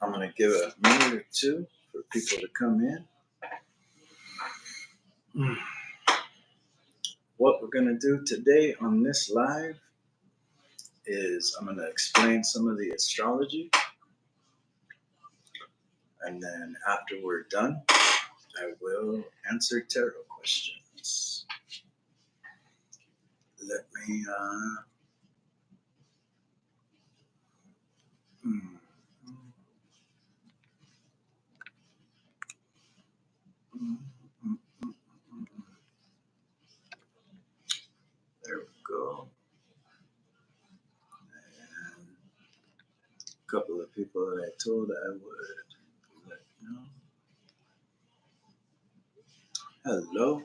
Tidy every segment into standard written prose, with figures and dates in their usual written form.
I'm going to give a minute or two for people to come in. What we're going to do today on this live is I'm going to explain some of the astrology. And then after we're done, I will answer tarot questions. Let me, there we go. And a couple of people that I told I would let know. Hello.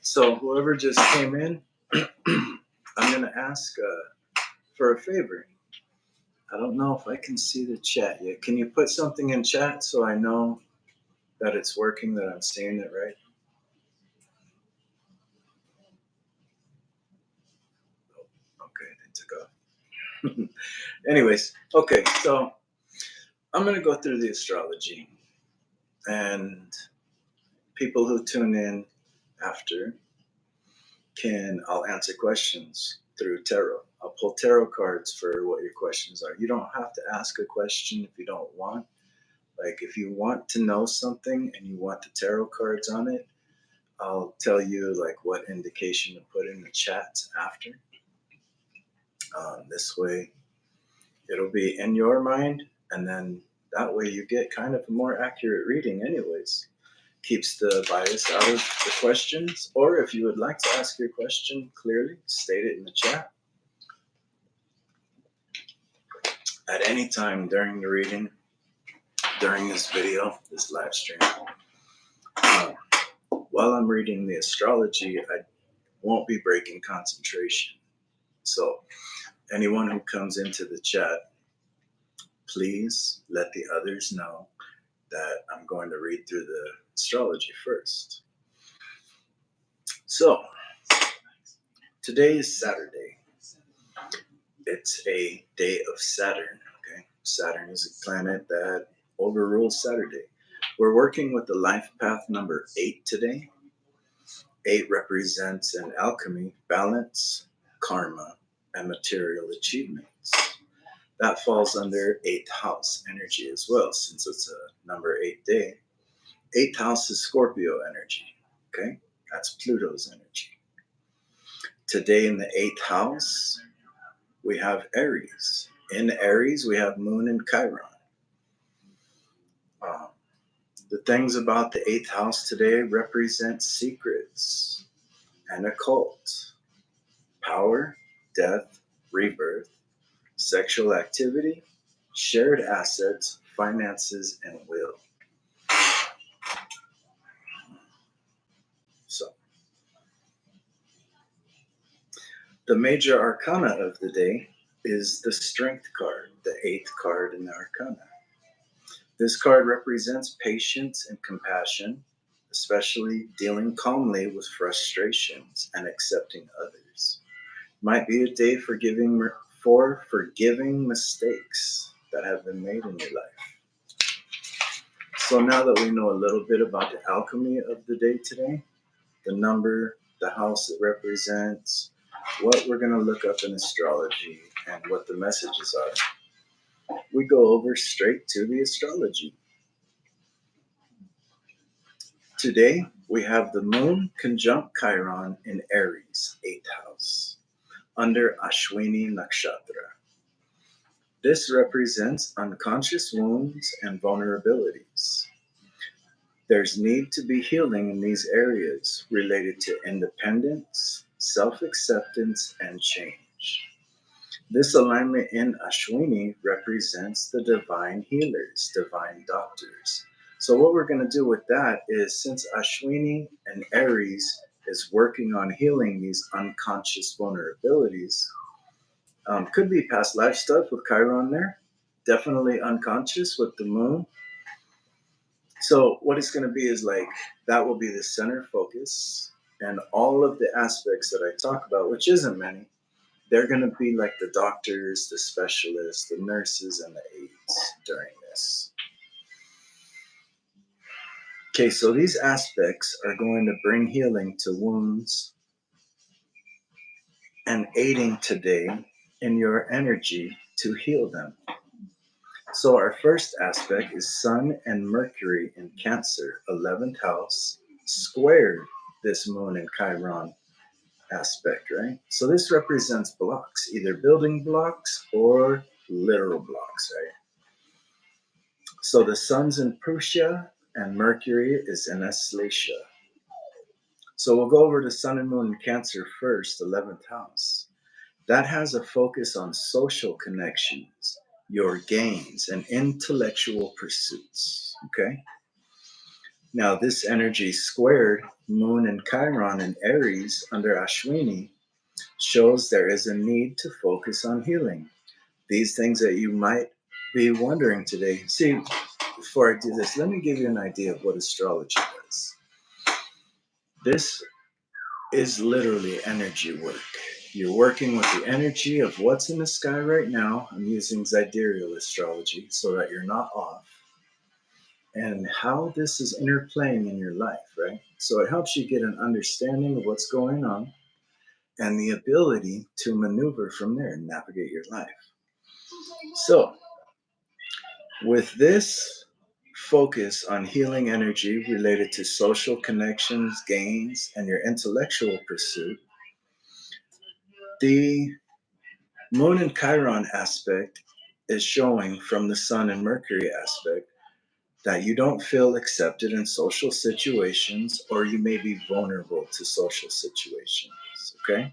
So whoever just came in, I'm going to ask for a favor. I don't know if I can see the chat yet. Can you put something in chat so I know that it's working, that I'm seeing it right? Oh, okay, they took off. Anyways, okay, so I'm going to go through the astrology. And people who tune in after I'll answer questions through tarot. I'll pull tarot cards for what your questions are. You don't have to ask a question if you don't want. Like if you want to know something and you want the tarot cards on it, I'll tell you like what indication to put in the chat after. This way it'll be in your mind, and then that way you get kind of a more accurate reading anyways. Keeps the bias out of the questions. Or if you would like to ask your question clearly, state it in the chat. At any time during the reading, during this video, this live stream, while I'm reading the astrology, I won't be breaking concentration. So anyone who comes into the chat, please let the others know that I'm going to read through the astrology first. So today is Saturday. It's a day of Saturn. Okay, Saturn is a planet that overrules Saturday. We're working with the life path number 8 today. 8 represents an alchemy, balance, karma, and material achievements. That falls under 8th house energy as well, since it's a number 8 day. 8th house is Scorpio energy. Okay, that's Pluto's energy. Today in the 8th house, we have Aries. In Aries, we have Moon and Chiron. The things about the 8th house today represent secrets and occult, power, death, rebirth, sexual activity, shared assets, finances, and will. So, the major arcana of the day is the Strength card, the 8th card in the arcana. This card represents patience and compassion, especially dealing calmly with frustrations and accepting others. Might be a day for forgiving mistakes that have been made in your life. So now that we know a little bit about the alchemy of the day today, the number, the house it represents, what we're going to look up in astrology, and what the messages are, we go over straight to the astrology. Today, we have the Moon conjunct Chiron in Aries, 8th house, under Ashwini Nakshatra. This represents unconscious wounds and vulnerabilities. There's need to be healing in these areas related to independence, self-acceptance, and change. This alignment in Ashwini represents the divine healers, divine doctors. So what we're going to do with that is, since Ashwini and Aries is working on healing these unconscious vulnerabilities, could be past life stuff with Chiron there, definitely unconscious with the Moon. So what it's going to be is like, that will be the center focus, and all of the aspects that I talk about, which isn't many, they're going to be like the doctors, the specialists, the nurses, and the aides during this. Okay, so these aspects are going to bring healing to wounds and aiding today in your energy to heal them. So, our first aspect is Sun and Mercury in Cancer, 11th house, squared this moon in Chiron aspect, right? So, this represents blocks, either building blocks or literal blocks, right? So, the Sun's in Prussia and Mercury is in Aslacia. So, we'll go over the Sun and Moon in Cancer first, 11th house. That has a focus on social connections, your gains, and intellectual pursuits. Okay. Now, this energy squared Moon and Chiron in Aries under Ashwini shows there is a need to focus on healing. These things that you might be wondering today. See, before I do this, let me give you an idea of what astrology is. This is literally energy work. You're working with the energy of what's in the sky right now. I'm using zodiacal astrology so that you're not off. And how this is interplaying in your life, right? So it helps you get an understanding of what's going on and the ability to maneuver from there and navigate your life. So, with this focus on healing energy related to social connections, gains, and your intellectual pursuit, the Moon and Chiron aspect is showing from the Sun and Mercury aspect that you don't feel accepted in social situations or you may be vulnerable to social situations. Okay?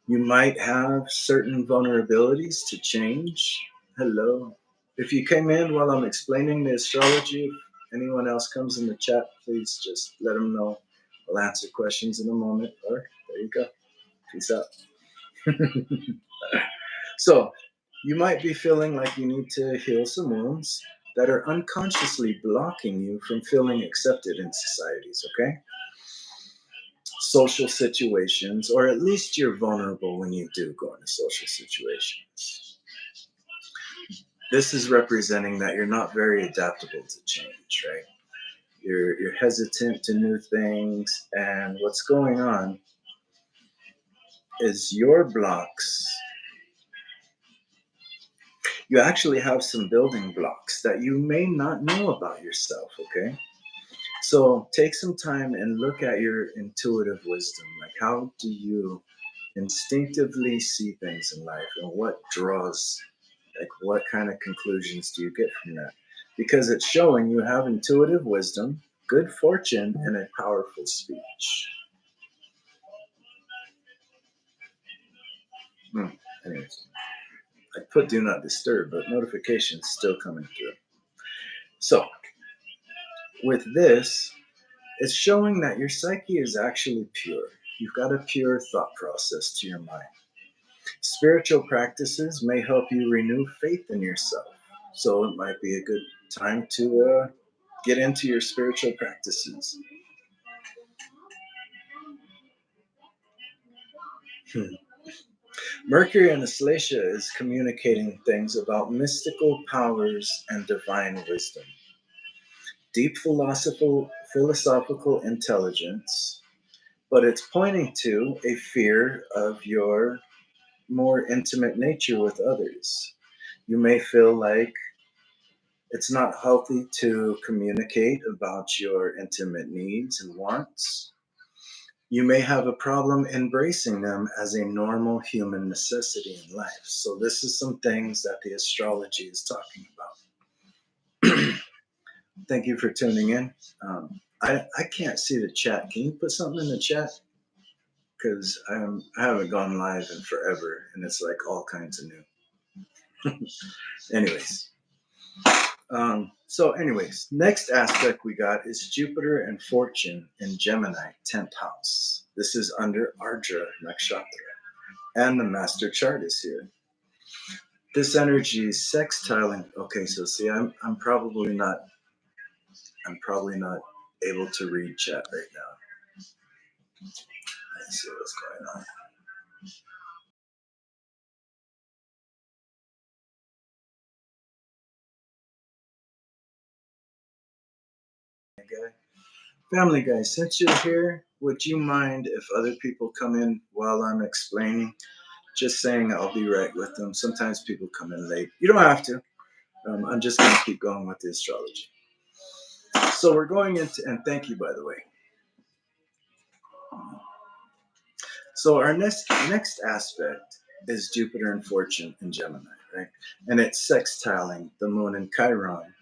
You might have certain vulnerabilities to change. Hello. If you came in while I'm explaining the astrology, if anyone else comes in the chat, please just let them know. I'll answer questions in a moment. Or there you go. Peace out. So, you might be feeling like you need to heal some wounds that are unconsciously blocking you from feeling accepted in societies, okay? Social situations, or at least you're vulnerable when you do go into social situations. This is representing that you're not very adaptable to change, right? You're hesitant to new things, and what's going on is your blocks. You actually have some building blocks that you may not know about yourself, okay? So take some time and look at your intuitive wisdom. Like, how do you instinctively see things in life, and what draws, like, what kind of conclusions do you get from that? Because it's showing you have intuitive wisdom, good fortune, and a powerful speech. Anyways, I put do not disturb, but notifications still coming through. So with this, it's showing that your psyche is actually pure. You've got a pure thought process to your mind. Spiritual practices may help you renew faith in yourself. So it might be a good time to get into your spiritual practices. Mercury in Aslacia is communicating things about mystical powers and divine wisdom, deep philosophical intelligence, but it's pointing to a fear of your more intimate nature with others. You may feel like it's not healthy to communicate about your intimate needs and wants. You may have a problem embracing them as a normal human necessity in life. So, this is some things that the astrology is talking about. Thank you for tuning in. I can't see the chat. Can you put something in the chat? Because I haven't gone live in forever, and it's like all kinds of new. Anyways. Anyways, next aspect we got is Jupiter and Fortune in Gemini, 10th house. This is under Ardra Nakshatra, and the master chart is here. This energy is sextiling. Okay, so see, I'm probably not able to read chat right now. Let's see what's going on. guy. Family guy, since you're here, would you mind if other people come in while I'm explaining? Just saying I'll be right with them. Sometimes people come in late. You don't have to. I'm just going to keep going with the astrology. So we're going into, and thank you, by the way. So our next aspect is Jupiter and Fortune in Gemini, right? And it's sextiling the moon and Chiron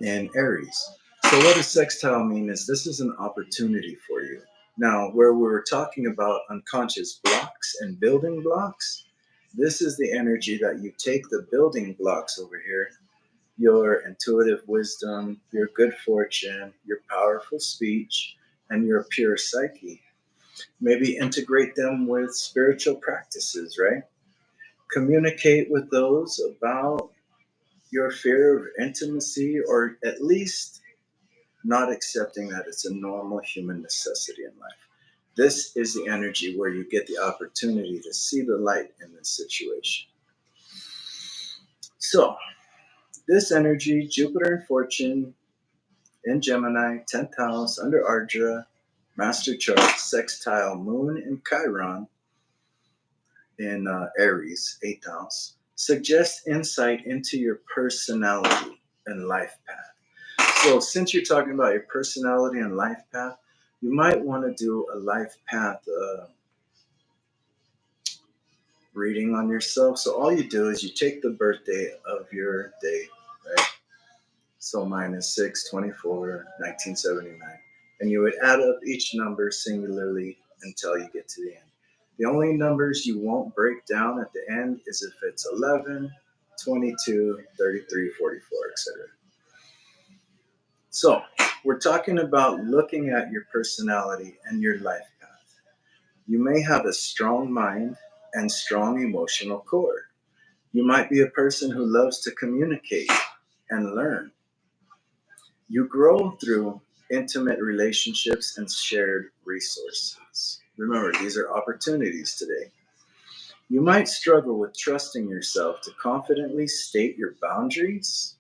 in Aries. So what does sextile mean is this is an opportunity for you. Now, where we were talking about unconscious blocks and building blocks, this is the energy that you take the building blocks over here, your intuitive wisdom, your good fortune, your powerful speech, and your pure psyche. Maybe integrate them with spiritual practices, right? Communicate with those about your fear of intimacy, or at least not accepting that it's a normal human necessity in life. This is the energy where you get the opportunity to see the light in this situation. So, this energy, Jupiter and Fortune in Gemini, 10th house, under Ardra, master chart, sextile, Moon in Chiron in Aries, 8th house, suggests insight into your personality and life path. So, since you're talking about your personality and life path, you might want to do a life path reading on yourself. So, all you do is you take the birthday of your day, right? So, mine is 6/24/1979. And you would add up each number singularly until you get to the end. The only numbers you won't break down at the end is if it's 11, 22, 33, 44, etc. So, we're talking about looking at your personality and your life path. You may have a strong mind and strong emotional core. You might be a person who loves to communicate and learn. You grow through intimate relationships and shared resources. Remember, these are opportunities today. You might struggle with trusting yourself to confidently state your boundaries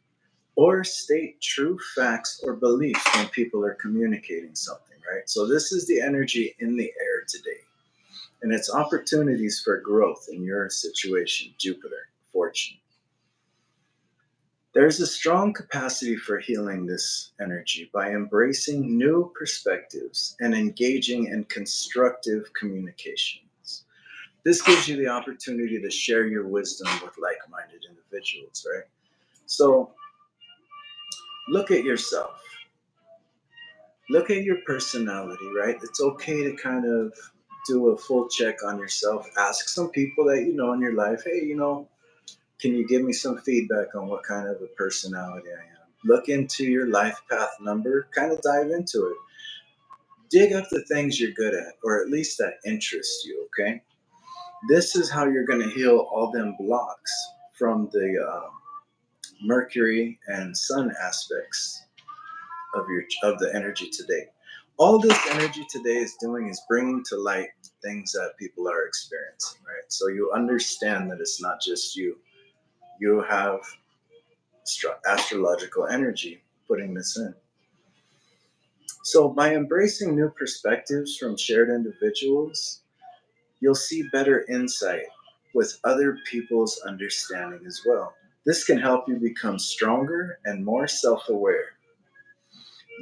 or state true facts or beliefs when people are communicating something, right? So, this is the energy in the air today. And it's opportunities for growth in your situation, Jupiter, Fortune. There's a strong capacity for healing this energy by embracing new perspectives and engaging in constructive communications. This gives you the opportunity to share your wisdom with like minded individuals, right? So look at yourself, look at your personality, right? It's okay to kind of do a full check on yourself. Ask some people that you know in your life, hey, can you give me some feedback on what kind of a personality I am? Look into your life path number, kind of dive into it. Dig up the things you're good at, or at least that interest you, okay? This is how you're going to heal all them blocks from the Mercury and Sun aspects of the energy today. All this energy today is doing is bringing to light things that people are experiencing, right? So you understand that it's not just you. You have astrological energy putting this in. So, by embracing new perspectives from shared individuals, you'll see better insight with other people's understanding as well. This can help you become stronger and more self aware.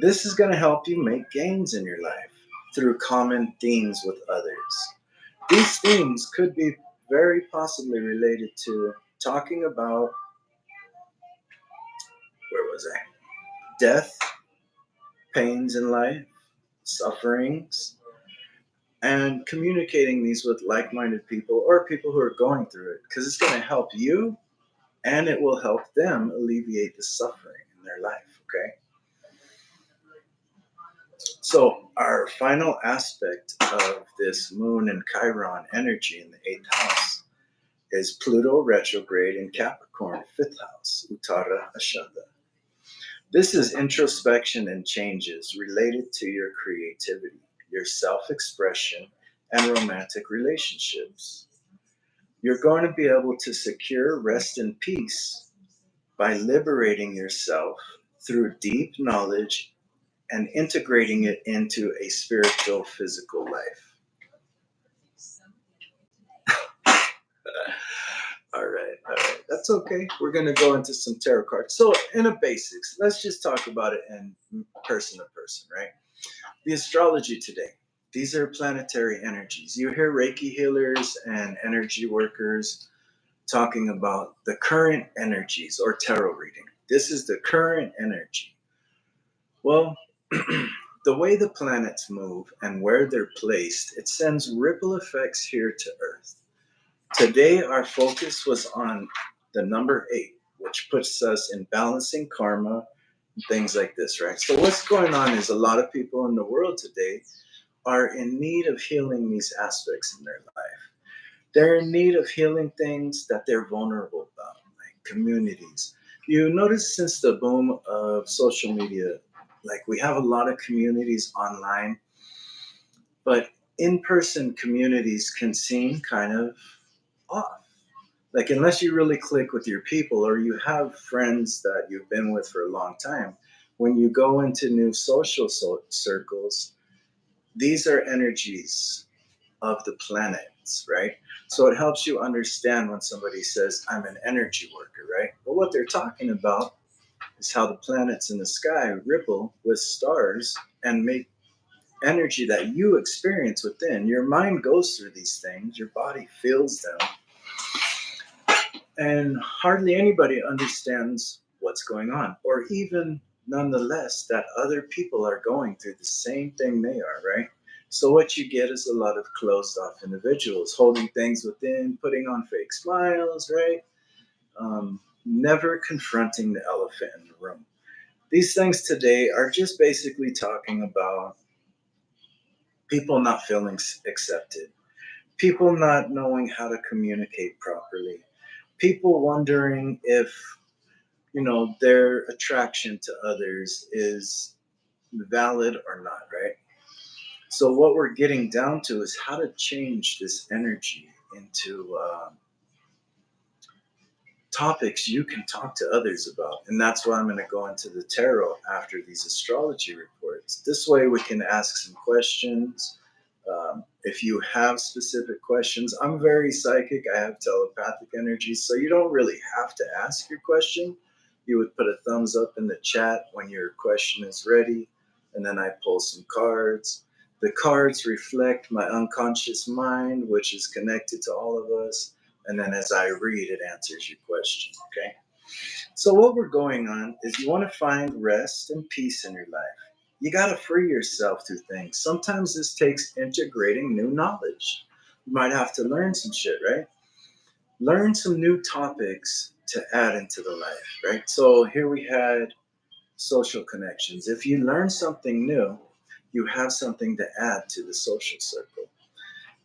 This is going to help you make gains in your life through common themes with others. These themes could be very possibly related to talking about, where was I? Death, pains in life, sufferings, and communicating these with like minded people or people who are going through it, because it's going to help you and it will help them alleviate the suffering in their life. Okay. So, our final aspect of this moon and Chiron energy in the 8th house is Pluto retrograde in Capricorn, 5th house, Uttara Ashada. This is introspection and changes related to your creativity, your self expression, and romantic relationships. You're going to be able to secure rest and peace by liberating yourself through deep knowledge and integrating it into a spiritual physical life. All right. That's okay. We're going to go into some tarot cards. So, in a basics, let's just talk about it in person to person, right? The astrology today. These are planetary energies. You hear Reiki healers and energy workers talking about the current energies or tarot reading. This is the current energy. Well, the way the planets move and where they're placed, it sends ripple effects here to Earth. Today, our focus was on the number 8, which puts us in balancing karma, and things like this, right? So, what's going on is a lot of people in the world today are in need of healing these aspects in their life. They're in need of healing things that they're vulnerable about, like communities. You notice since the boom of social media, like we have a lot of communities online, but in person communities can seem kind of off. Like, unless you really click with your people or you have friends that you've been with for a long time, when you go into new social circles, these are energies of the planets, right? So it helps you understand when somebody says, I'm an energy worker, right? But what they're talking about is how the planets in the sky ripple with stars and make energy that you experience within. Your mind goes through these things, your body feels them, and hardly anybody understands what's going on, or even nonetheless that other people are going through the same thing they are, right? So what you get is a lot of closed off individuals holding things within, putting on fake smiles, right? Never confronting the elephant in the room. These things today are just basically talking about people not feeling accepted, people not knowing how to communicate properly, people wondering if their attraction to others is valid or not, right? So what we're getting down to is how to change this energy into topics you can talk to others about. And that's why I'm going to go into the tarot after these astrology reports. This way we can ask some questions. If you have specific questions, I'm very psychic. I have telepathic energy, so you don't really have to ask your question. You would put a thumbs up in the chat when your question is ready, and then I pull some cards. The cards reflect my unconscious mind, which is connected to all of us. And then as I read, it answers your question, okay? So what we're going on is you want to find rest and peace in your life. You got to free yourself through things. Sometimes this takes integrating new knowledge. You might have to learn some shit, right? Learn some new topics to add into the life, right? So here we had social connections. If you learn something new, you have something to add to the social circle.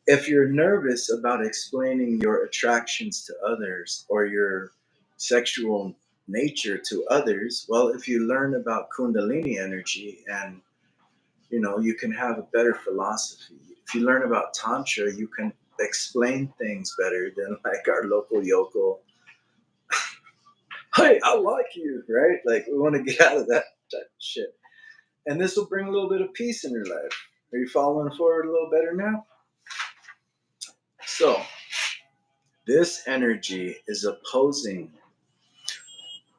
If you're nervous about explaining your attractions to others or your sexual nature to others, well, if you learn about Kundalini energy and you can have a better philosophy. If you learn about Tantra, you can explain things better than like our local yokel. Hey, I like you, right? Like we want to get out of that type of shit. And this will bring a little bit of peace in your life. Are you following forward a little better now? So, this energy is opposing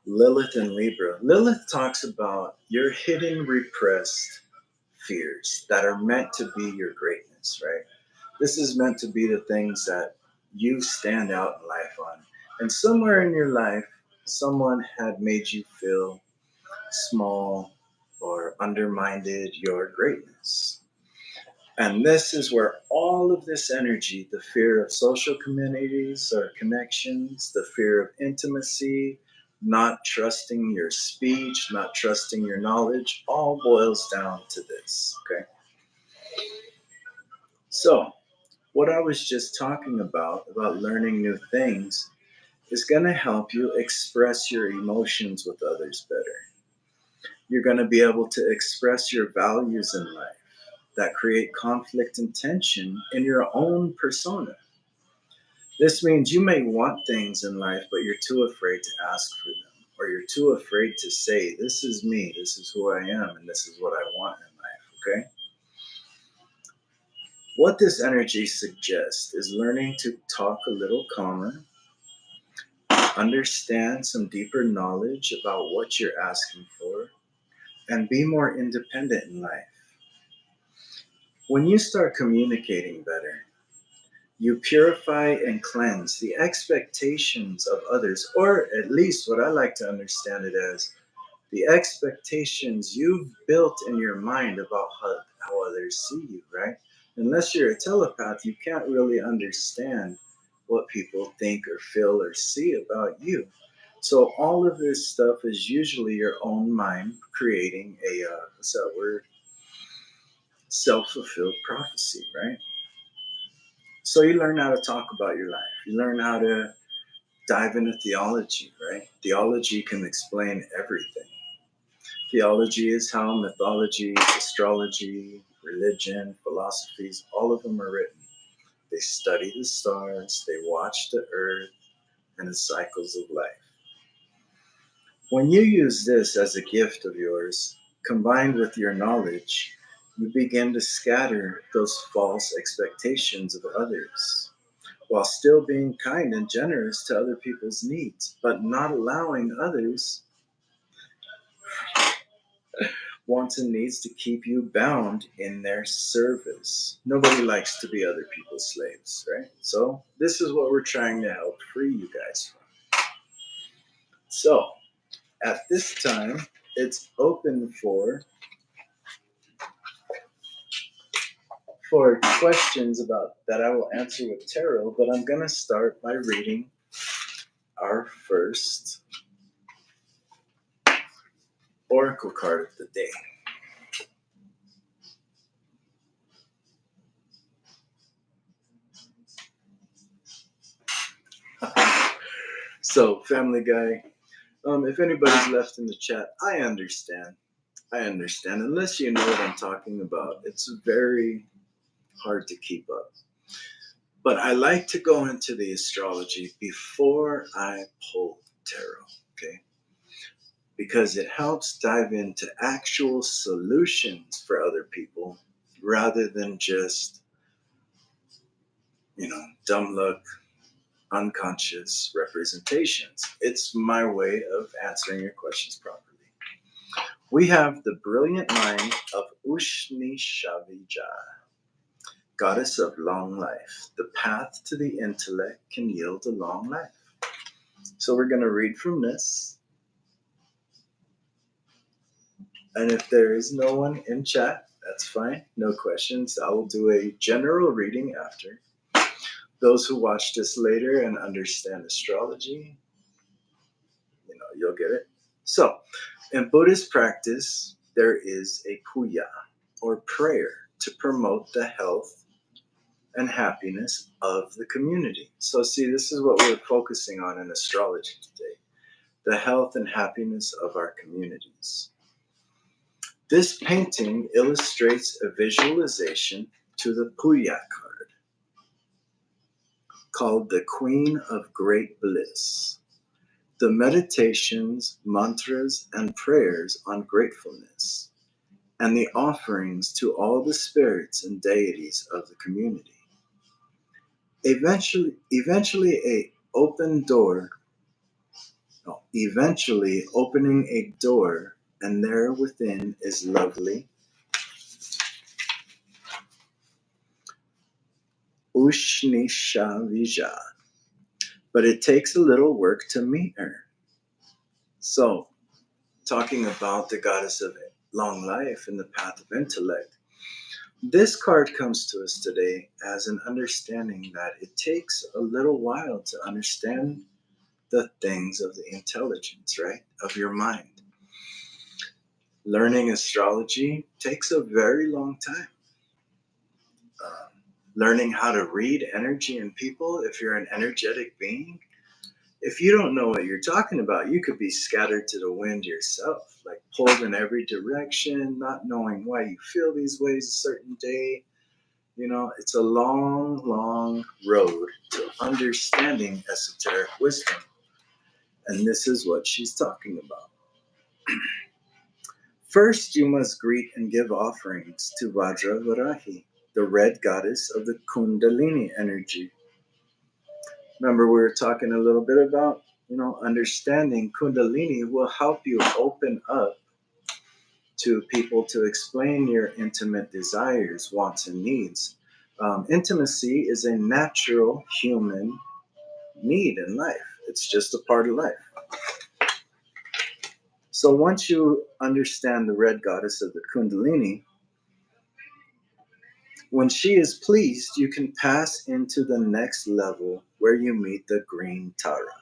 Lilith and Libra. Lilith talks about your hidden repressed fears that are meant to be your greatness, right? This is meant to be the things that you stand out in life on. And somewhere in your life, someone had made you feel small or undermined your greatness. And this is where all of this energy, the fear of social communities or connections, the fear of intimacy, not trusting your speech, not trusting your knowledge, all boils down to this, okay? So, what I was just talking about learning new things, is going to help you express your emotions with others better. You're going to be able to express your values in life that create conflict and tension in your own persona. This means you may want things in life, but you're too afraid to ask for them. or you're too afraid to say, this is me, this is who I am, and this is what I want in life, okay? What this energy suggests is learning to talk a little calmer, understand some deeper knowledge about what you're asking for, and be more independent in life. When you start communicating better, you purify and cleanse the expectations of others, or at least what I like to understand it as the expectations you've built in your mind about how others see you, right? Unless you're a telepath, you can't really understand what people think or feel or see about you. So all of this stuff is usually your own mind creating a what's that word? Self-fulfilled prophecy, right? So you learn how to talk about your life. You learn how to dive into theology, right? Theology can explain everything. Theology is how mythology, astrology, religion, philosophies, all of them are written. They study the stars, they watch the earth and the cycles of life. When you use this as a gift of yours, combined with your knowledge, you begin to scatter those false expectations of others, while still being kind and generous to other people's needs, but not allowing others' wants and needs to keep you bound in their service. Nobody likes to be other people's slaves, right? So this is what we're trying to help free you guys from. So at this time, it's open for questions about that I will answer with tarot, but I'm gonna start by reading our first oracle card of the day. So, Family Guy, if anybody's left in the chat, I understand. I understand. Unless you know what I'm talking about, it's very hard to keep up. But I like to go into the astrology before I pull tarot, okay? Because it helps dive into actual solutions for other people rather than just, dumb luck, unconscious representations. It's my way of answering your questions properly. We have the brilliant mind of Ushni Shavija, goddess of long life. The path to the intellect can yield a long life. So we're going to read from this. And if there is no one in chat, that's fine. No questions. I will do a general reading after. Those who watch this later and understand astrology, you'll get it. So, in Buddhist practice, there is a puja, or prayer, to promote the health and happiness of the community. So see, this is what we're focusing on in astrology today, the health and happiness of our communities. This painting illustrates a visualization to the puja card, called the Queen of Great Bliss. The meditations, mantras, and prayers on gratefulness, and the offerings to all the spirits and deities of the community. Eventually opening a door, and there within is lovely Ushnishavija. But it takes a little work to meet her. So, talking about the goddess of long life and the path of intellect, this card comes to us today as an understanding that it takes a little while to understand the things of the intelligence, right? Of your mind. Learning astrology takes a very long time. Learning how to read energy in people, if you're an energetic being, if you don't know what you're talking about, you could be scattered to the wind yourself, like pulled in every direction, not knowing why you feel these ways a certain day. It's a long, long road to understanding esoteric wisdom. And this is what she's talking about. First, you must greet and give offerings to Vajravarahi, the red goddess of the Kundalini energy. Remember, we were talking a little bit about, understanding Kundalini will help you open up to people to explain your intimate desires, wants, and needs. Intimacy is a natural human need in life. It's just a part of life. So once you understand the red goddess of the Kundalini, when she is pleased, you can pass into the next level where you meet the green Tara,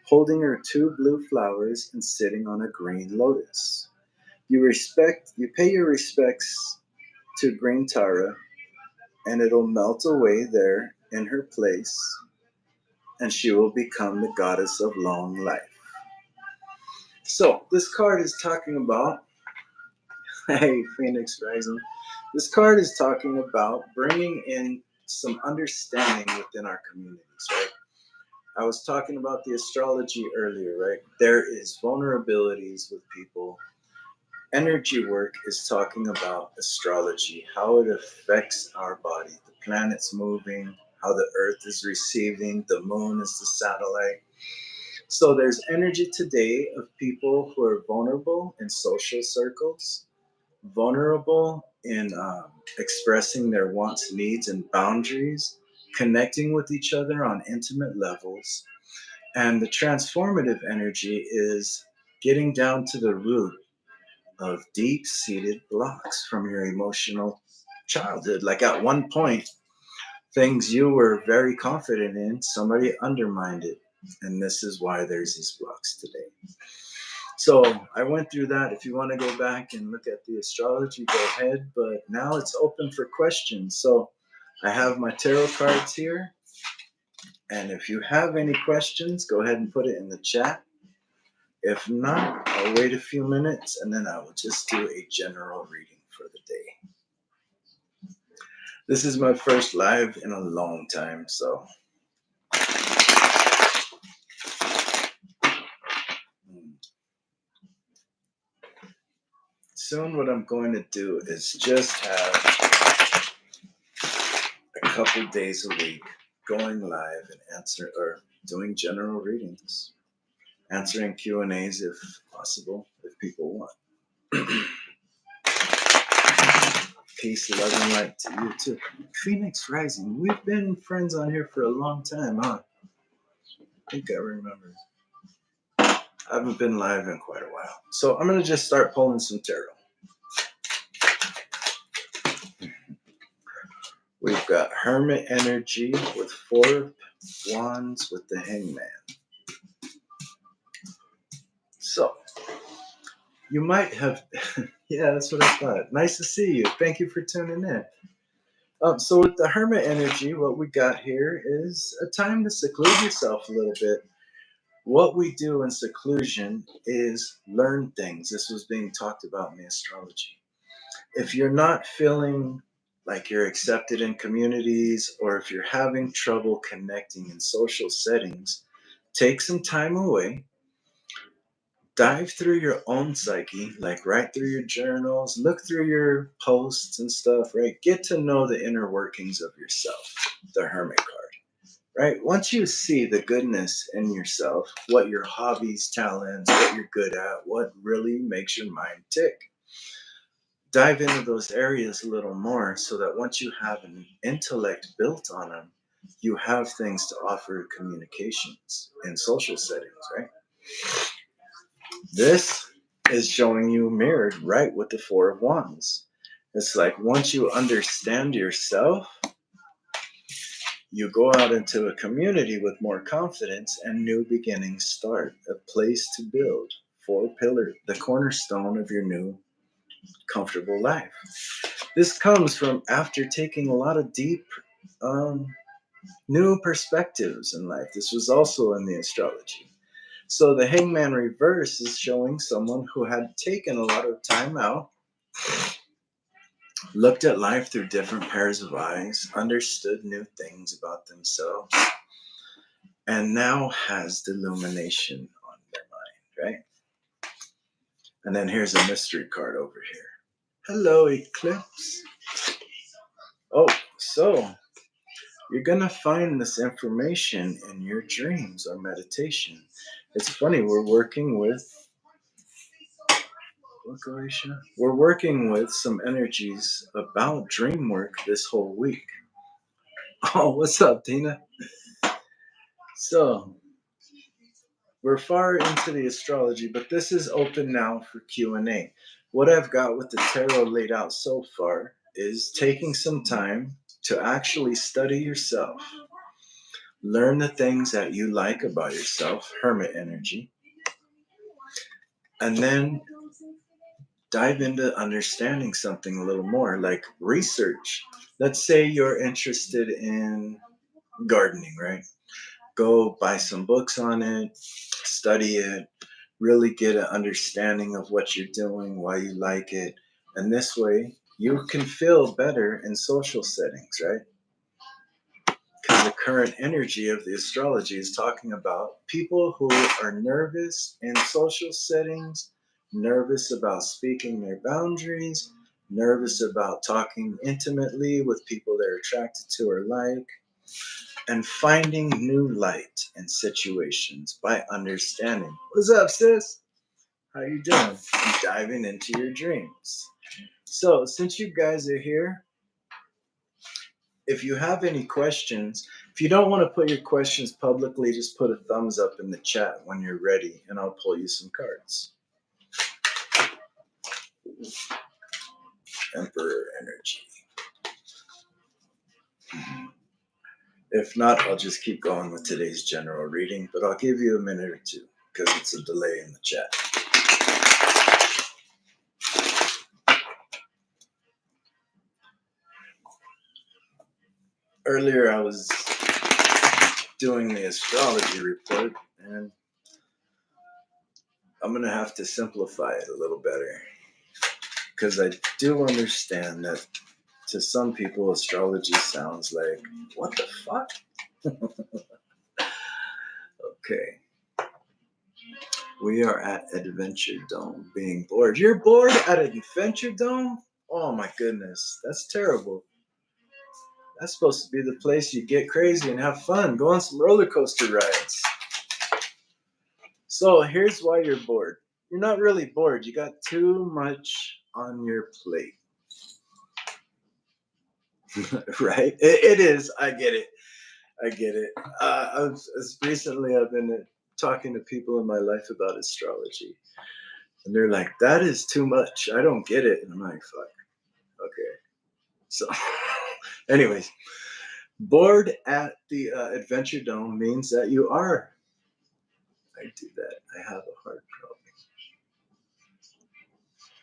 holding her two blue flowers and sitting on a green lotus. You pay your respects to green Tara, and it'll melt away there in her place, and she will become the goddess of long life. So this card is talking about, hey, Phoenix Rising. This card is talking about bringing in some understanding within our communities, right? I was talking about the astrology earlier, right? There is vulnerabilities with people. Energy work is talking about astrology, how it affects our body, the planets moving, how the earth is receiving, the moon is the satellite. So there's energy today of people who are vulnerable in social circles, vulnerable in expressing their wants, needs, and boundaries, connecting with each other on intimate levels. And the transformative energy is getting down to the root of deep seated blocks from your emotional childhood. Like at one point, things you were very confident in, somebody undermined it. And this is why there's these blocks today. So I went through that. If you want to go back and look at the astrology, go ahead. But now it's open for questions. So I have my tarot cards here. And if you have any questions, go ahead and put it in the chat. If not, I'll wait a few minutes and then I will just do a general reading for the day. This is my first live in a long time, so soon what I'm going to do is just have a couple days a week going live and doing general readings, answering Q&As if possible, if people want. Peace, love, and light to you too. Phoenix Rising. We've been friends on here for a long time, huh? I think I remember. I haven't been live in quite a while. So I'm going to just start pulling some tarot. We've got Hermit energy with 4 of Wands with the Hangman. So you might have, yeah, that's what I thought. Nice to see you. Thank you for tuning in. So with the Hermit energy, what we got here is a time to seclude yourself a little bit. What we do in seclusion is learn things. This was being talked about in the astrology. If you're not feeling like you're accepted in communities, or if you're having trouble connecting in social settings, take some time away. Dive through your own psyche, like write through your journals, look through your posts and stuff, right? Get to know the inner workings of yourself, the Hermit card. Right? Once you see the goodness in yourself, what your hobbies, talents, what you're good at, what really makes your mind tick, dive into those areas a little more so that once you have an intellect built on them, you have things to offer communications in social settings, right? This is showing you mirrored right with the 4 of Wands. It's like once you understand yourself, you go out into a community with more confidence and new beginnings start. A place to build. 4 pillars, the cornerstone of your new comfortable life. This comes from after taking a lot of deep, new perspectives in life. This was also in the astrology. So the Hangman reverse is showing someone who had taken a lot of time out, looked at life through different pairs of eyes, understood new things about themselves, and now has the illumination on right? And then here's a mystery card over here. Hello, Eclipse. Oh, so you're going to find this information in your dreams or meditation. It's funny, we're working with some energies about dream work this whole week. Oh, what's up, Tina? So, we're far into the astrology, but this is open now for Q&A. What I've got with the tarot laid out so far is taking some time to actually study yourself. Learn the things that you like about yourself, hermit energy, and then dive into understanding something a little more, like research. Let's say you're interested in gardening, right? Go buy some books on it, study it, really get an understanding of what you're doing, why you like it. And this way, you can feel better in social settings, right? Because the current energy of the astrology is talking about people who are nervous in social settings, nervous about speaking their boundaries, nervous about talking intimately with people they're attracted to or like, and finding new light in situations by understanding. What's up, sis? How you doing? I'm diving into your dreams. So, since you guys are here, if you have any questions, if you don't want to put your questions publicly, just put a thumbs up in the chat when you're ready, and I'll pull you some cards. Emperor energy. If not, I'll just keep going with today's general reading, but I'll give you a minute or two because it's a delay in the chat. Earlier, I was doing the astrology report, and I'm going to have to simplify it a little better because I do understand that to some people, astrology sounds like, what the fuck? Okay. We are at Adventure Dome being bored. You're bored at Adventure Dome? Oh my goodness. That's terrible. That's supposed to be the place you get crazy and have fun. Go on some roller coaster rides. So here's why you're bored. You're not really bored. You got too much on your plate. Right? It is. I get it. Recently I've been talking to people in my life about astrology. And they're like, that is too much. I don't get it. And I'm like, fuck. Okay. So, anyways, bored at the Adventure Dome means that you are. I do that. I have a heart problem.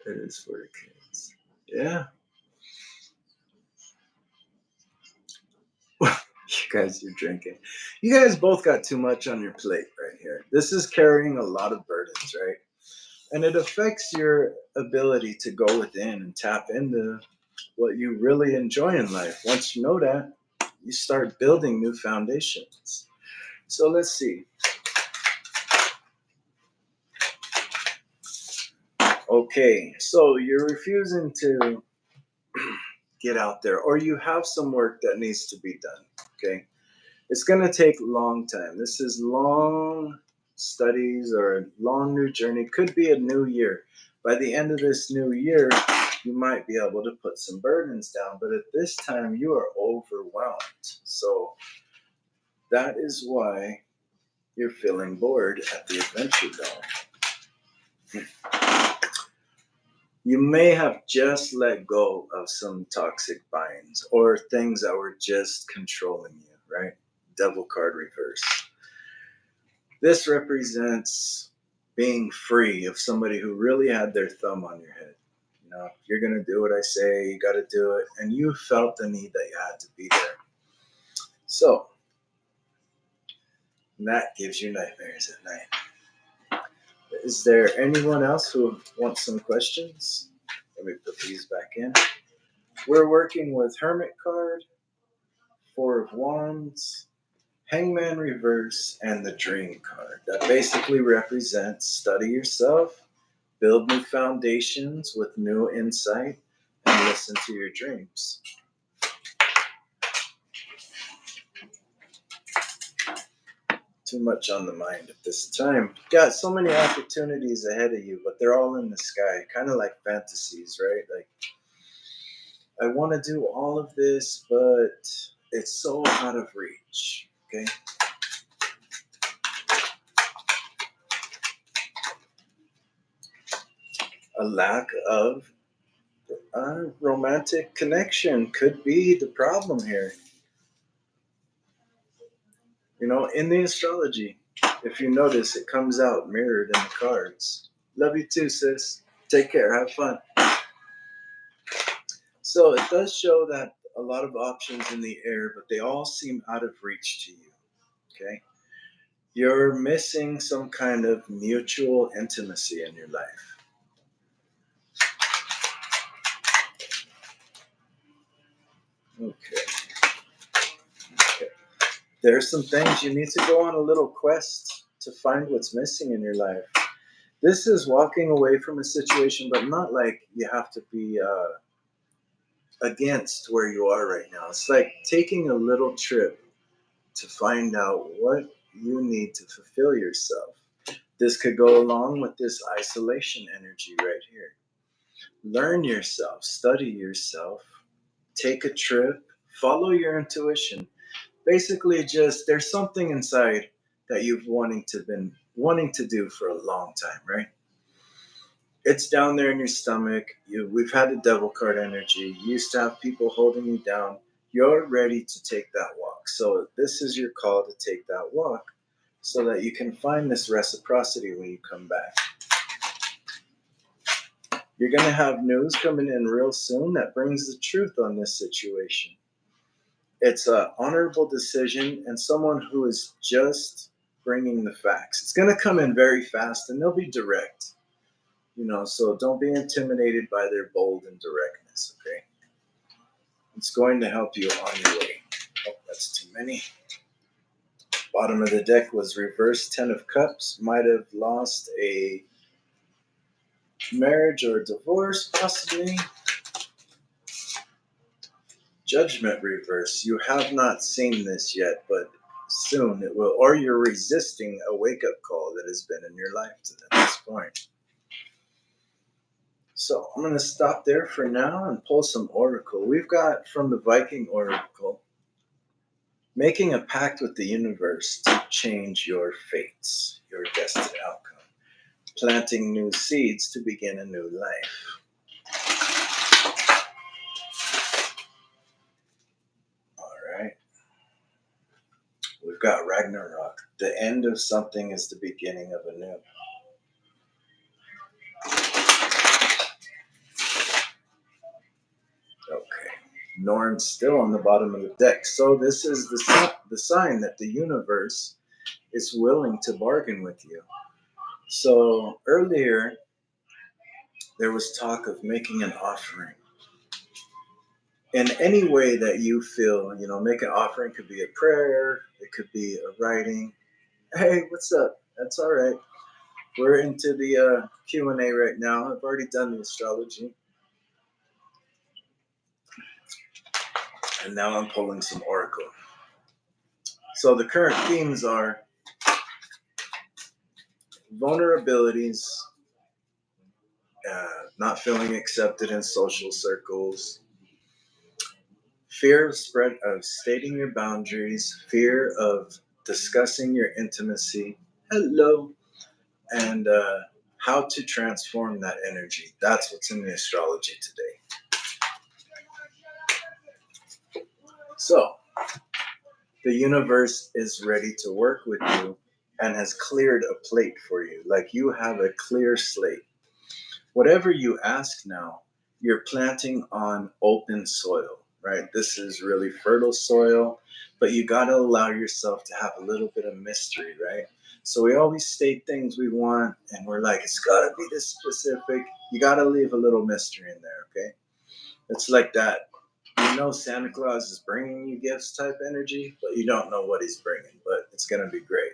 It is for the kids. Yeah. You guys are drinking. You guys both got too much on your plate right here. This is carrying a lot of burdens, right? And it affects your ability to go within and tap into what you really enjoy in life. Once you know that, you start building new foundations. So let's see. Okay, so you're refusing to get out there, or you have some work that needs to be done. Okay, it's going to take a long time. This is long studies or a long new journey. Could be a new year. By the end of this new year, you might be able to put some burdens down, but at this time you are overwhelmed. So that is why you're feeling bored at the Adventure Dome. You may have just let go of some toxic binds or things that were just controlling you, right? Devil card reverse. This represents being free of somebody who really had their thumb on your head. You know, you're going to do what I say, you got to do it. And you felt the need that you had to be there. So, that gives you nightmares at night. Is there anyone else who wants some questions? Let me put these back in. We're working with Hermit card, Four of Wands, Hangman reverse and the dream card. That basically represents study yourself, build new foundations with new insight, and listen to your dreams. Too much on the mind at this time. Got so many opportunities ahead of you, but they're all in the sky, kind of like fantasies, right? Like, I want to do all of this, but it's so out of reach. Okay. A lack of romantic connection could be the problem here. In the astrology, if you notice, it comes out mirrored in the cards. Love you too, sis. Take care. Have fun. So it does show that a lot of options in the air, but they all seem out of reach to you. Okay. You're missing some kind of mutual intimacy in your life. Okay. Okay. There's some things you need to go on a little quest to find what's missing in your life. This is walking away from a situation, but not like you have to be against where you are right now. It's like taking a little trip to find out what you need to fulfill yourself. This could go along with this isolation energy right here. Learn yourself, study yourself, take a trip, follow your intuition. Basically, just there's something inside that you've been wanting to do for a long time, right? It's down there in your stomach. We've had the devil card energy. You used to have people holding you down. You're ready to take that walk. So this is your call to take that walk so that you can find this reciprocity when you come back. You're going to have news coming in real soon that brings the truth on this situation. It's an honorable decision and someone who is just bringing the facts. It's going to come in very fast and they'll be direct. So don't be intimidated by their bold and directness, okay? It's going to help you on your way. Oh, that's too many. Bottom of the deck was reversed 10 of Cups. Might have lost a marriage or a divorce, possibly. Judgment reverse. You have not seen this yet, but soon it will. Or you're resisting a wake-up call that has been in your life to this point. So I'm going to stop there for now and pull some oracle. We've got from the Viking oracle, making a pact with the universe to change your fates, your destined outcome, planting new seeds to begin a new life. All right. We've got Ragnarok. The end of something is the beginning of a new. Okay. Norn still on the bottom of the deck. So this is the sign that the universe is willing to bargain with you. So earlier, there was talk of making an offering. In any way that you feel, make an offering. Could be a prayer. It could be a writing. Hey, what's up? That's all right. We're into the Q&A right now. I've already done the astrology. And now I'm pulling some oracle. So the current themes are vulnerabilities, not feeling accepted in social circles, fear of stating your boundaries, fear of discussing your intimacy. Hello. And how to transform that energy. That's what's in the astrology today. So, the universe is ready to work with you and has cleared a plate for you. Like you have a clear slate. Whatever you ask now, you're planting on open soil, right? This is really fertile soil, but you got to allow yourself to have a little bit of mystery, right? So we always state things we want, and we're like, it's got to be this specific. You got to leave a little mystery in there, okay? It's like that You know Santa Claus is bringing you gifts type energy, but you don't know what he's bringing, but it's going to be great.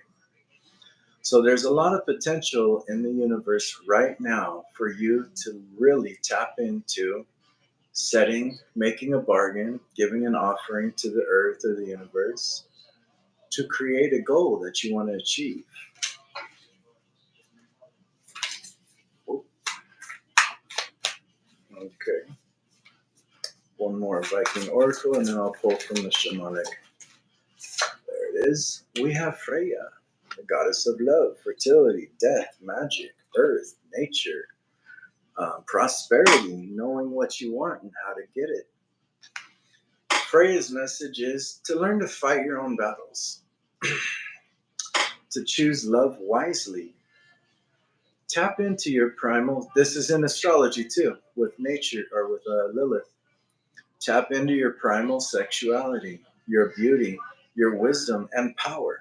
So there's a lot of potential in the universe right now for you to really tap into setting, making a bargain, giving an offering to the earth or the universe to create a goal that you want to achieve. Oh, okay. One more Viking oracle, and then I'll pull from the shamanic. There it is. We have Freya, the goddess of love, fertility, death, magic, earth, nature, prosperity, knowing what you want and how to get it. Freya's message is to learn to fight your own battles, to choose love wisely, tap into your primal. This is in astrology too, with nature or with Lilith. Tap into your primal sexuality, your beauty, your wisdom, and power.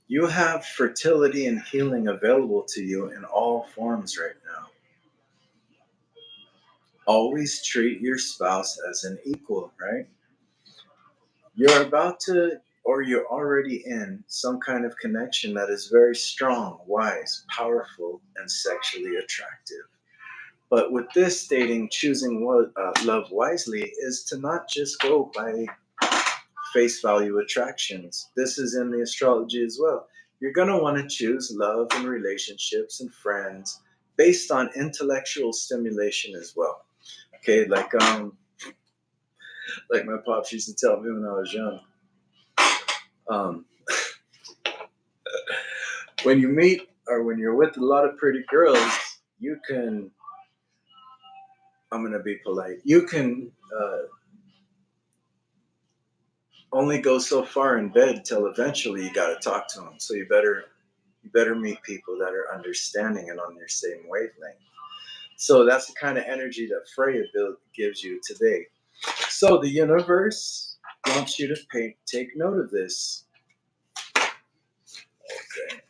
You have fertility and healing available to you in all forms right now. Always treat your spouse as an equal, right? You're about to, or you're already in some kind of connection that is very strong, wise, powerful, and sexually attractive. But with this stating, choosing love wisely is to not just go by face value attractions. This is in the astrology as well. You're going to want to choose love and relationships and friends based on intellectual stimulation as well. Okay, like my pops used to tell me when I was young. Um, when you meet or when you're with a lot of pretty girls, you can, I'm going to be polite, you can only go so far in bed till eventually you got to talk to them. So you better meet people that are understanding and on your same wavelength. So that's the kind of energy that Freya gives you today. So the universe wants you to take note of this. Okay.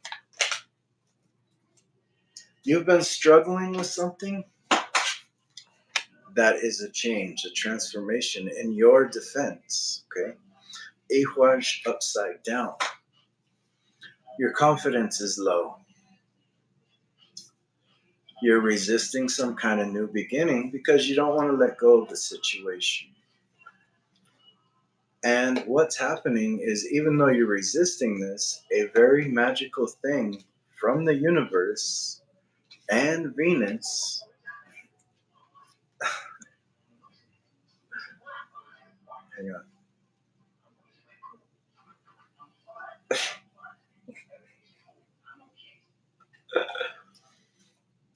You've been struggling with something that is a change, a transformation in your defense. Okay. Ehwaj upside down. Your confidence is low. You're resisting some kind of new beginning because you don't want to let go of the situation. And what's happening is, even though you're resisting this, a very magical thing from the universe and Venus hang on.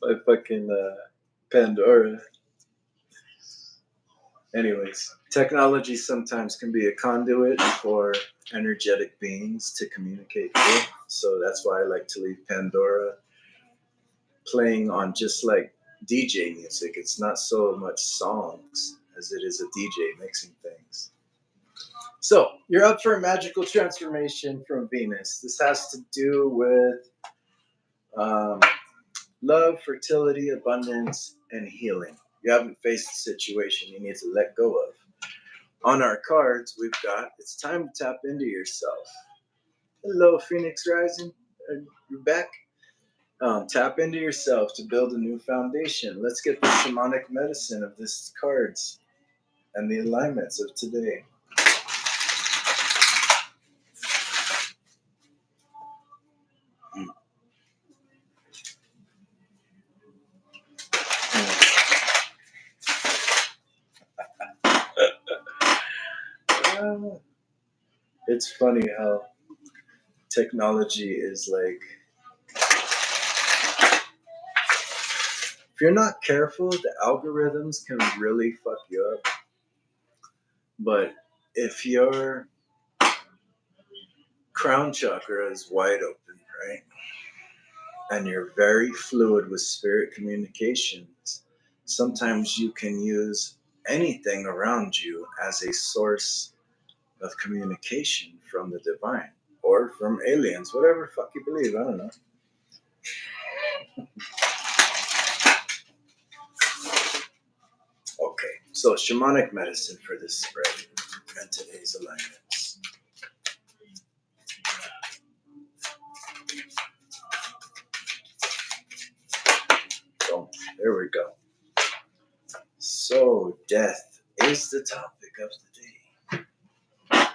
My fucking Pandora. Anyways, technology sometimes can be a conduit for energetic beings to communicate with. So that's why I like to leave Pandora playing on just like DJ music. It's not so much songs as it is a DJ mixing things. So you're up for a magical transformation from Venus. This has to do with um, love, fertility, abundance, and healing. You haven't faced a situation you need to let go of. On our cards, we've got it's time to tap into yourself. Hello, Phoenix Rising. You're back. Tap into yourself to build a new foundation. Let's get the shamanic medicine of this cards and the alignments of today. It's funny how technology is like, if you're not careful, the algorithms can really fuck you up. But if your crown chakra is wide open, right, and you're very fluid with spirit communications, sometimes you can use anything around you as a source of communication from the divine or from aliens, whatever fuck you believe. I don't know. So shamanic medicine for this spread and today's alignments. So there we go. So death is the topic of the day.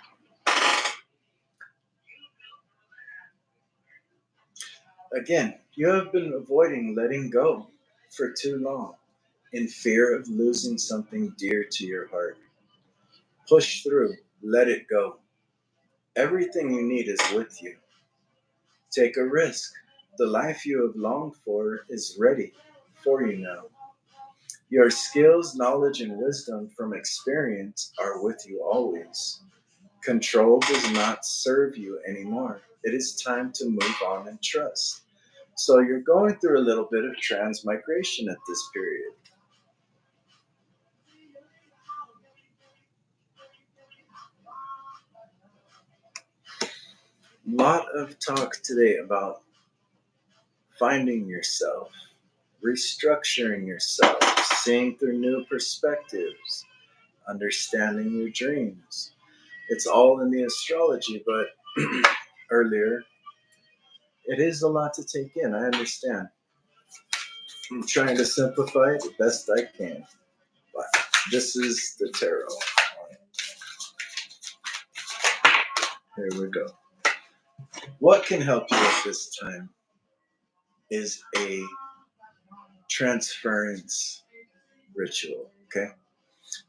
Again, you have been avoiding letting go for too long in fear of losing something dear to your heart. Push through, let it go. Everything you need is with you. Take a risk. The life you have longed for is ready for you now. Your skills, knowledge, and wisdom from experience are with you always. Control does not serve you anymore. It is time to move on and trust. So you're going through a little bit of transmigration at this period. Lot of talk today about finding yourself, restructuring yourself, seeing through new perspectives, understanding your dreams. It's all in the astrology, but earlier, it is a lot to take in. I understand. I'm trying to simplify it the best I can. But this is the tarot. Here we go. What can help you at this time is a transference ritual, okay?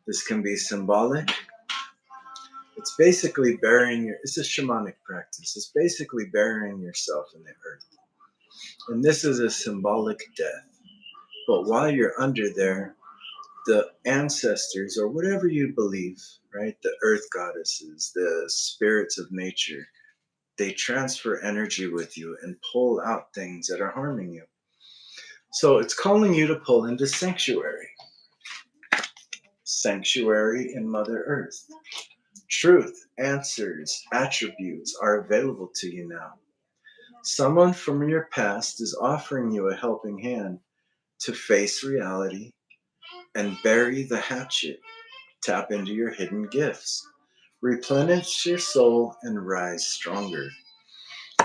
This can be symbolic. It's basically it's a shamanic practice. It's basically burying yourself in the earth. And this is a symbolic death. But while you're under there, the ancestors or whatever you believe, right? The earth goddesses, the spirits of nature, they transfer energy with you and pull out things that are harming you. So it's calling you to pull into sanctuary. Sanctuary in Mother Earth. Truth, answers, attributes are available to you now. Someone from your past is offering you a helping hand to face reality and bury the hatchet. Tap into your hidden gifts. Replenish your soul and rise stronger.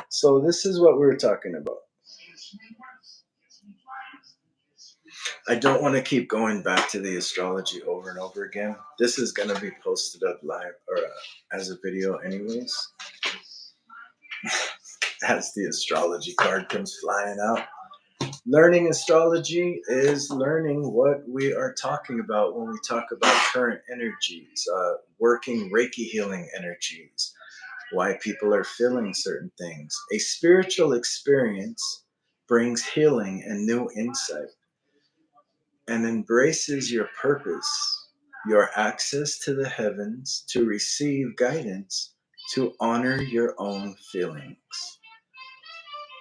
So this is what we were talking about. I don't want to keep going back to the astrology over and over again. This is going to be posted up live or as a video anyways. As the astrology card comes flying out. Learning astrology is learning what we are talking about when we talk about current energies, working Reiki healing energies, why people are feeling certain things. A spiritual experience brings healing and new insight and embraces your purpose, your access to the heavens to receive guidance, to honor your own feelings.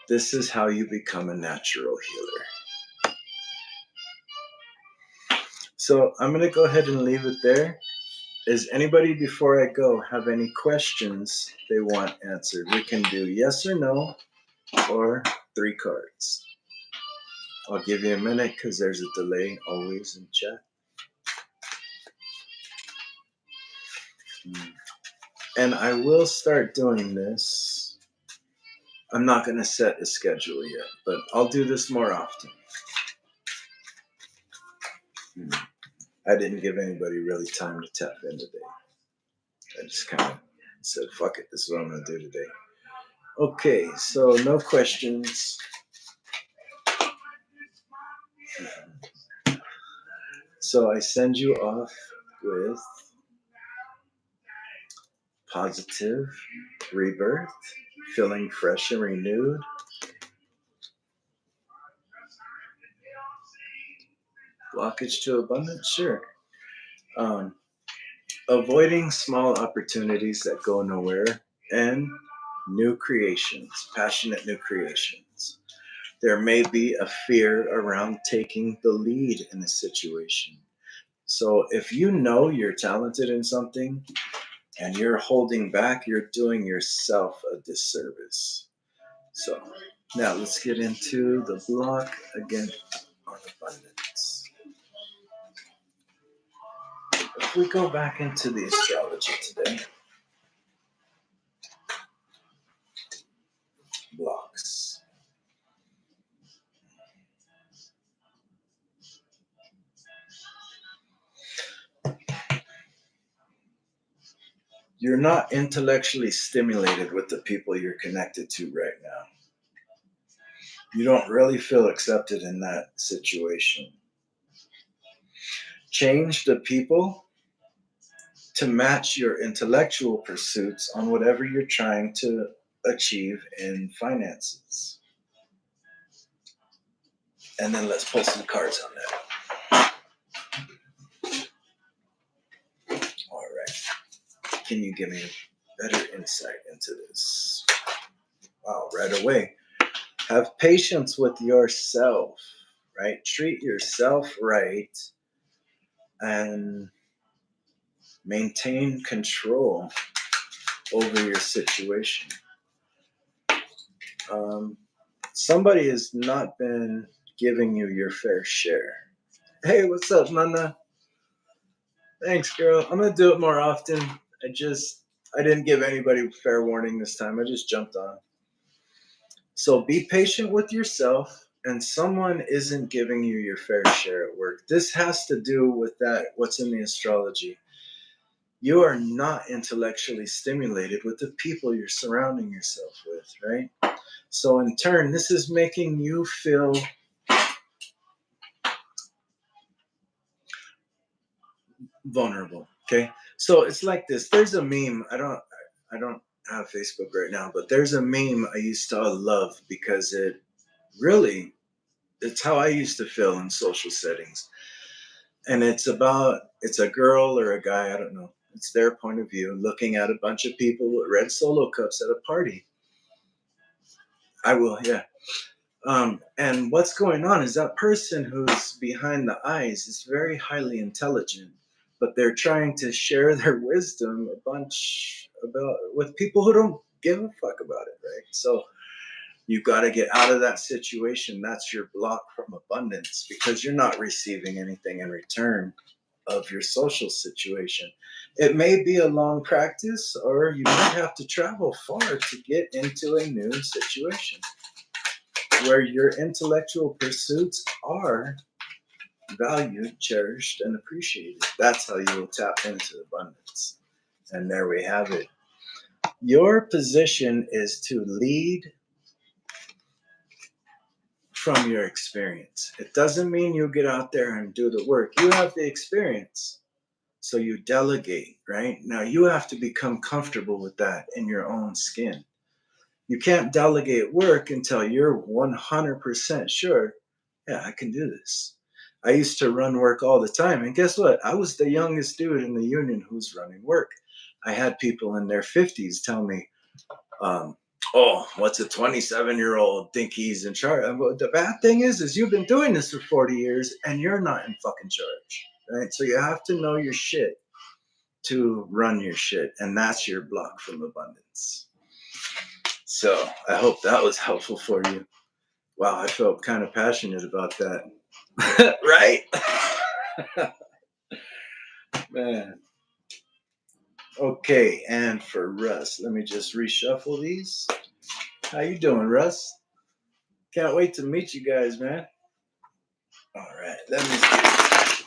This is how you become a natural healer. So I'm going to go ahead and leave it there. Does anybody before I go have any questions they want answered? We can do yes or no or 3 cards. I'll give you a minute because there's a delay always in chat. And I will start doing this. I'm not going to set a schedule yet, but I'll do this more often. I didn't give anybody really time to tap in today. I just kind of said, fuck it, this is what I'm going to do today. Okay, so no questions. So I send you off with positive rebirth, feeling fresh and renewed. Blockage to abundance, sure. Avoiding small opportunities that go nowhere, and new creations, passionate new creations. There may be a fear around taking the lead in a situation. So if you know you're talented in something and you're holding back, you're doing yourself a disservice. So now let's get into the block again on abundance. if we go back into the astrology today, blocks. You're not intellectually stimulated with the people you're connected to right now. You don't really feel accepted in that situation. Change the people to match your intellectual pursuits on whatever you're trying to achieve in finances. And then let's pull some cards on that. All right. Can you give me better insight into this? Wow, right away. Have patience with yourself, right? Treat yourself right and maintain control over your situation. Um, Somebody has not been giving you your fair share. Hey, what's up, Nana? Thanks, girl. I'm gonna do it more often. I didn't give anybody fair warning this time. I just jumped on. So be patient with yourself, and someone isn't giving you your fair share at work. This has to do with that, what's in the astrology. You are not intellectually stimulated with the people you're surrounding yourself with, right? So in turn, this is making you feel vulnerable. Okay. So it's like this. There's a meme. I don't have Facebook right now, but there's a meme I used to love because it's how I used to feel in social settings. And it's a girl or a guy, I don't know. It's their point of view looking at a bunch of people with red solo cups at a party. I will, yeah. And what's going on is that person who's behind the eyes is very highly intelligent, but they're trying to share their wisdom with people who don't give a fuck about it, right? So you got to get out of that situation. That's your block from abundance because you're not receiving anything in return of your social situation. It may be a long practice, or you might have to travel far to get into a new situation where your intellectual pursuits are valued, cherished, and appreciated. That's how you will tap into abundance. And there we have it. Your position is to lead from your experience. It doesn't mean you get out there and do the work. You have the experience. So you delegate, right? Now you have to become comfortable with that in your own skin. You can't delegate work until you're 100% sure, yeah, I can do this. I used to run work all the time. And guess what? I was the youngest dude in the union who's running work. I had people in their 50s tell me, um, oh, what's a 27-year-old think he's in charge? The bad thing is you've been doing this for 40 years and you're not in fucking charge, right? So you have to know your shit to run your shit. And that's your block from abundance. So I hope that was helpful for you. Wow, I felt kind of passionate about that. Right? Man. Okay, and for Russ, let me just reshuffle these. How you doing, Russ? Can't wait to meet you guys, man. All right, let me see.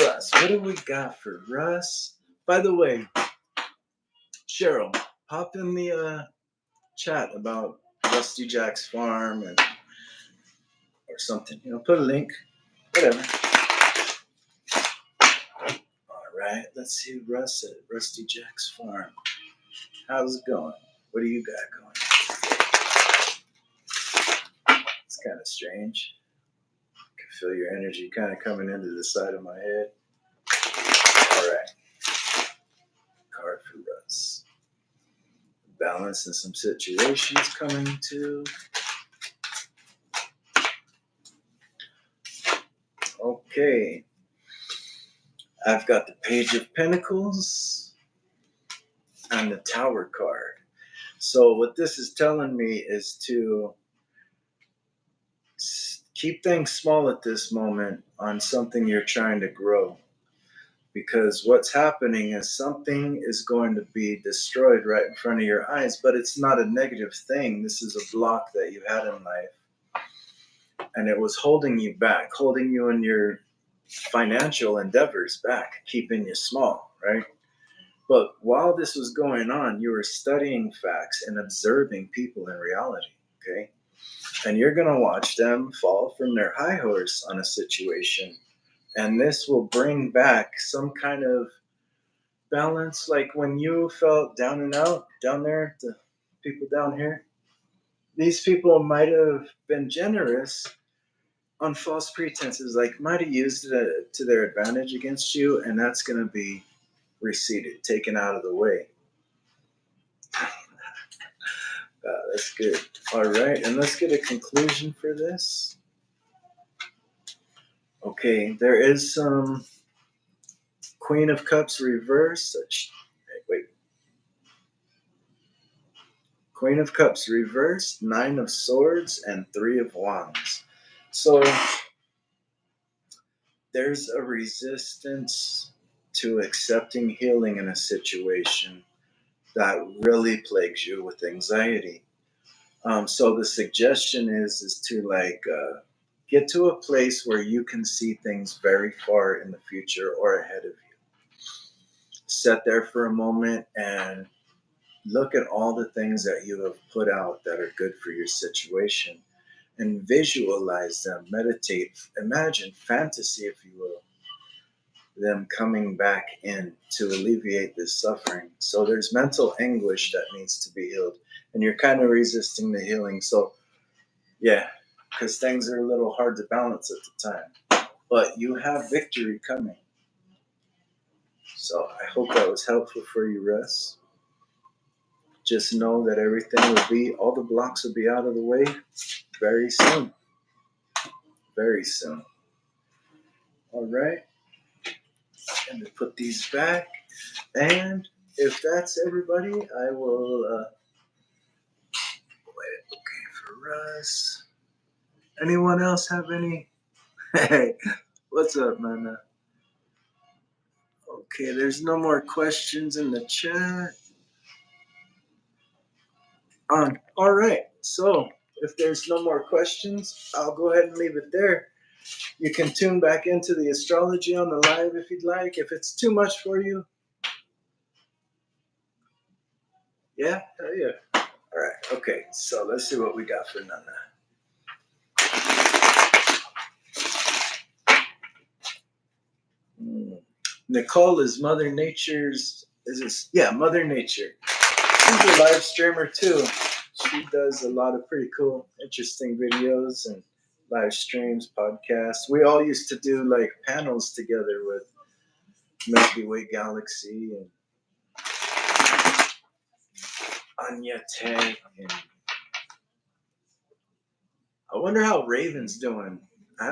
Russ, what do we got for Russ? By the way, Cheryl, pop in the chat about Rusty Jack's farm or something. Put a link, whatever. All right, let's see Russ at Rusty Jack's farm. How's it going? What do you got going? It's kind of strange. I can feel your energy kind of coming into the side of my head. All right. Card for Russ. Balance in some situations coming to. Okay. I've got the Page of Pentacles and the Tower card. So what this is telling me is to keep things small at this moment on something you're trying to grow. because what's happening is something is going to be destroyed right in front of your eyes, but it's not a negative thing. This is a block that you had in life, and it was holding you back, holding you in your financial endeavors back, keeping you small, right? But while this was going on, you were studying facts and observing people in reality, okay? And you're going to watch them fall from their high horse on a situation. And this will bring back some kind of balance, like when you felt down and out down there, the people down here. These people might have been generous on false pretenses, like might have used it to their advantage against you, and that's going to be receded, taken out of the way. That's good. All right, and let's get a conclusion for this. Okay, there is some Queen of Cups reverse. Wait. Queen of Cups reverse, Nine of Swords, and Three of Wands. So there's a resistance to accepting healing in a situation that really plagues you with anxiety. So the suggestion is to get to a place where you can see things very far in the future or ahead of you. Sit there for a moment and look at all the things that you have put out that are good for your situation and visualize them, meditate, imagine, fantasy, if you will, them coming back in to alleviate this suffering. So there's mental anguish that needs to be healed, and you're kind of resisting the healing. So, yeah, because things are a little hard to balance at the time. But you have victory coming. So I hope that was helpful for you, Russ. Just know that everything will be, all the blocks will be out of the way very soon. Very soon. All right. And to put these back. And if that's everybody, I will wait. Okay, for Russ. Anyone else have any? Hey, what's up, man? Okay, there's no more questions in the chat. All right. So if there's no more questions, I'll go ahead and leave it there. You can tune back into the astrology on the live if you'd like. If it's too much for you, yeah, hell yeah. All right. Okay. So let's see what we got for Nana. Nicole is Mother Nature's. Is this? Yeah, Mother Nature. She's a live streamer too. She does a lot of pretty cool, interesting videos and live streams, podcasts. We all used to do like panels together with Milky Way Galaxy and Anya Tay. And I wonder how Raven's doing. I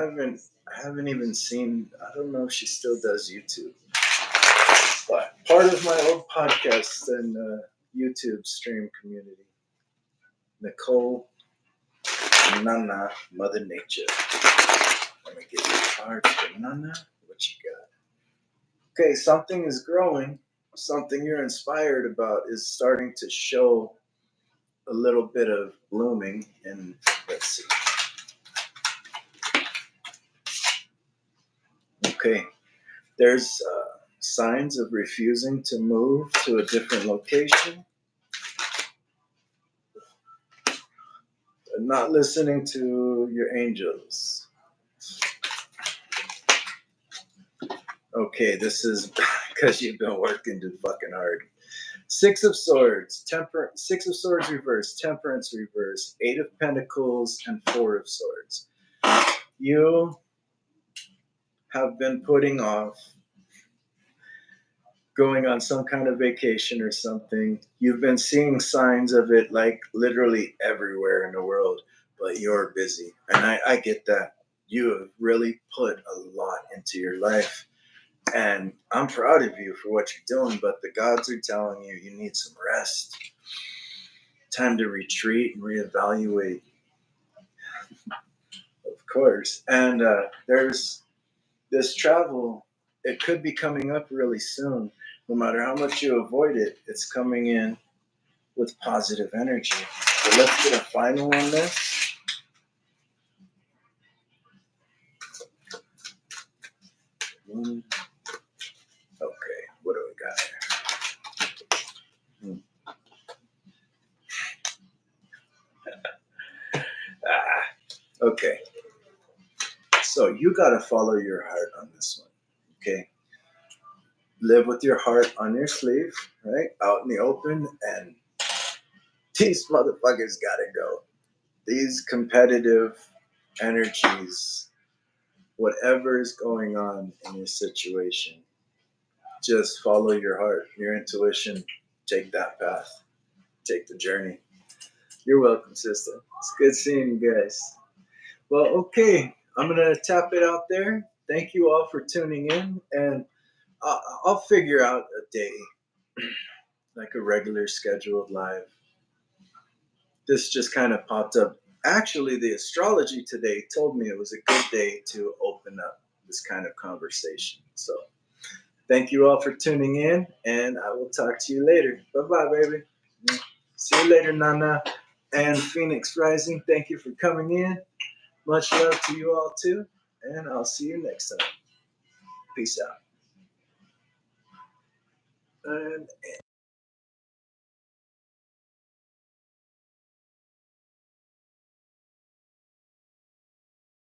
haven't even seen. I don't know if she still does YouTube. But part of my old podcast and YouTube stream community, Nicole, Nana, Mother Nature. Let me get your cards for Nana. What you got? Okay, something is growing. Something you're inspired about is starting to show a little bit of blooming. And let's see. Okay, there's signs of refusing to move to a different location, not listening to your angels. Okay, this is because you've been working too fucking hard. Six of Swords, Six of Swords reverse, Temperance reverse, Eight of Pentacles, and Four of Swords. You have been putting off going on some kind of vacation or something. You've been seeing signs of it like literally everywhere in the world, but you're busy. And I get that. You have really put a lot into your life. And I'm proud of you for what you're doing, but the gods are telling you you need some rest. Time to retreat and reevaluate. Of course. And there's this travel it could be coming up really soon. No matter how much you avoid it, it's coming in with positive energy. So let's get a final on this. Okay, what do we got here? Okay, so you got to follow your heart on this one. Okay, live with your heart on your sleeve, right? Out in the open, and these motherfuckers got to go. These competitive energies, whatever is going on in your situation, just follow your heart, your intuition. Take that path, take the journey. You're welcome, sister. It's good seeing you guys. Well, okay, I'm gonna tap it out there. Thank you all for tuning in, and I'll figure out a day, like a regular scheduled live. This just kind of popped up. Actually, the astrology today told me it was a good day to open up this kind of conversation. So, thank you all for tuning in, and I will talk to you later. Bye bye, baby. See you later, Nana. And Phoenix Rising, thank you for coming in. Much love to you all, too. And I'll see you next time. Peace out. And